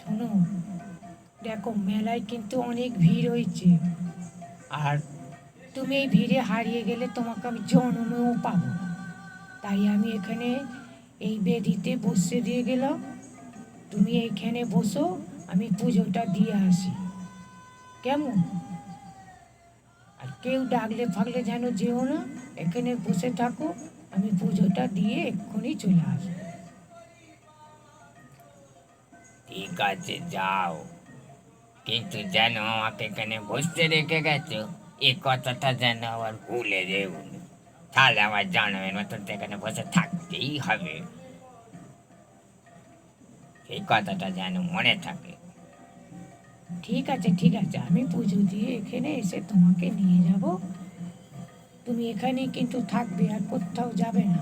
শোনো, দেখো মেলায় কিন্তু অনেক ভিড় হয়েছে, আর তুমি এই ভিড়ে হারিয়ে গেলে তোমাকে আমি জন্মেও পাবো না। তাই আমি এখানে এই বেদিতে বসে দিয়ে গেলাম, তুমি এইখানে বসো, আমি পুজোটা দিয়ে আসি, কেমন? আর কেউ ডাকলে ফাকলে যেন যেও না, এখানে বসে থাকো, আমি পুজোটা দিয়ে এক্ষুনি চলে আসবো। ঠিক আছে, যাও, কিন্তু যেন আমাকে এখানে বসতে রেখে গেছো এই কথাটা যেন আবার ভুলে যেও না। তাহলে আমার জন্মের মতন তো এখানে বসে থাকতেই হবে, সেই কথাটা যেন মনে থাকে। ঠিক আছে ঠিক আছে, আমি পুজো দিয়ে এখানে এসে তোমাকে নিয়ে যাব, তুমি এখানেই কিন্তু থাকবে, আর কোথাও যাবে না।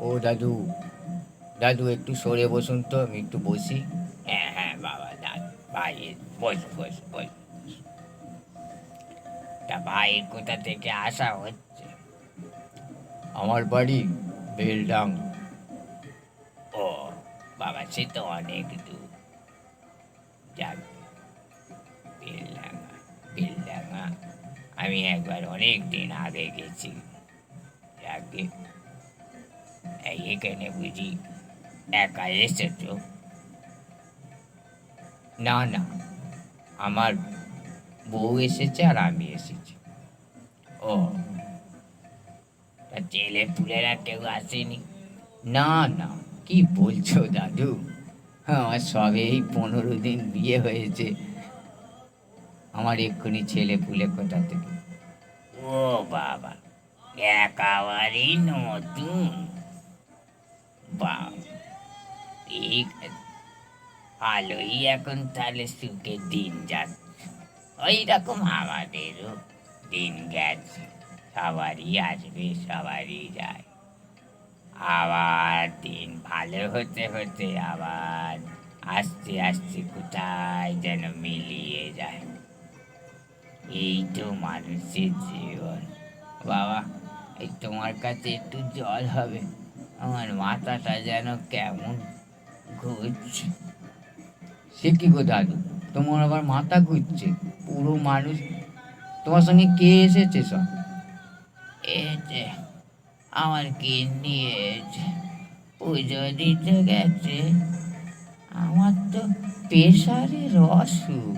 ও দাদু, দাদু একটু সরে বসুন তো, আমি একটু বসি। হ্যাঁ হ্যাঁ বাবা, দাদু ভাই, বস বস বস। তা ভাই কোথা থেকে আসা হচ্ছে? আমার বাড়ি বেলডাঙ্গা। ও বাবা, সে তো অনেক দূর। যাক, বেলডাঙ্গা, বেলডাঙ্গা আমি একবার অনেক দিন আগে গেছি। যাকে এখানে বুঝি একা এসেছো? না না, আমার বউ এসেছে আর আমি এসেছি। ও, তা ছেলে পুলেরা কেউ আসেনি? না না, কি বলছো দাদু, আমার সবে এই 15 দিন বিয়ে হয়েছে, আমার এক্ষুনি ছেলে পুলে কোথা থেকে? ও বাবা, একেবারেই নতুন। বাবা, ঠিক আছে, ভালোই এখন তাহলে সুখে দিন যাচ্ছে। ওই রকম আমাদেরও দিন গেছে, সবারই আসবে সবারই যায়, আবার দিন ভালো হতে হতে আবার আস্তে আস্তে কোথায় যেন মিলিয়ে যায়। এই তো মানুষের জীবন। বাবা, এই তোমার কাছে একটু জল হবে? আমার মাথাটা যেন কেমন ঘুরছে। সে কি গো দাদু, তোমার আবার মাথা ঘুরছে? পুরো মানুষ, তোমার সঙ্গে কে এসেছে সব? এই যে আমার গিন্নি এসেছে, পুজো দিতে গেছে। আমার তো প্রেশারের অসুখ,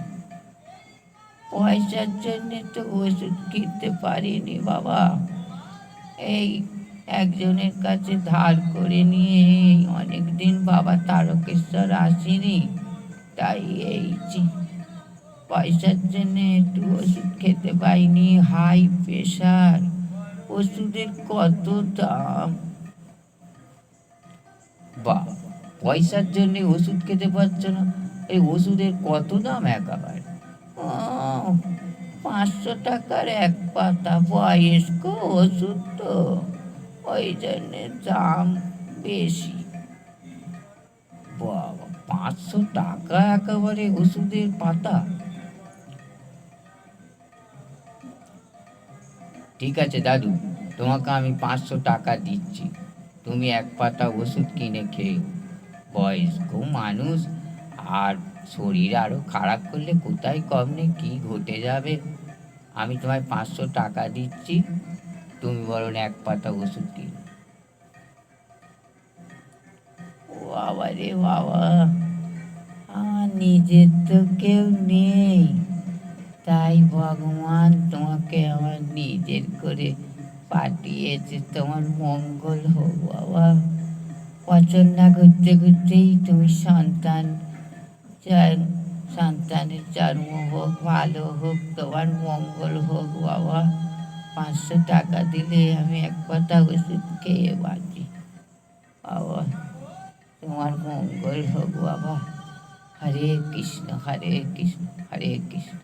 পয়সার জন্যে তো ওষুধ কিনতে পারিনি বাবা। এই একজনের কাছে ধার করে নিয়ে অনেক দিন বাবা তারকেশ্বর আসিনি, তাই এই পয়সার জন্যে একটু ওষুধ খেতে পাইনি। হাই প্রেশার, ওষুধের কত দাম! বাহ, পয়সার জন্য ওষুধ খেতে পারছো না? এই ওষুধের কত দাম একেবারে? ও, 500 টাকার এক পাতা, বয়স্ক ওষুধ তো, ওই জন্যে দাম বেশি। বাবা, 500 টাকা একেবারে ওষুধের পাতা? ঠিক আছে দাদু, তোমাকে আমি 500 টাকা দিচ্ছি, তুমি এক পাতা ওষুধ কিনে খেয়ে। বয়স্ক মানুষ, আর শরীর আরো খারাপ করলে কোথায় কম নেই, কি ঘটে যাবে। আমি তোমায় 500 টাকা দিচ্ছি, তুমি বরং এক পাতা ওষুধ কিনো। ও বাবা রে বাবা, আমার নিজের তো কেউ নেই, তাই ভগবান তোমাকে আমার নিজের করে পাঠিয়েছে, তোমার মঙ্গল হোক বাবা। পছন্দ ঘুরতে ঘুরতেই তুমি সন্তানের জন্ম হোক, ভালো হোক, তোমার মঙ্গল হোক বাবা। 500 টাকা দিলে আমি এক পাতা ওষুধ খেয়ে বাঁচি বাবা, তোমার মঙ্গল হোক বাবা। হরে কৃষ্ণ হরে কৃষ্ণ হরে কৃষ্ণ।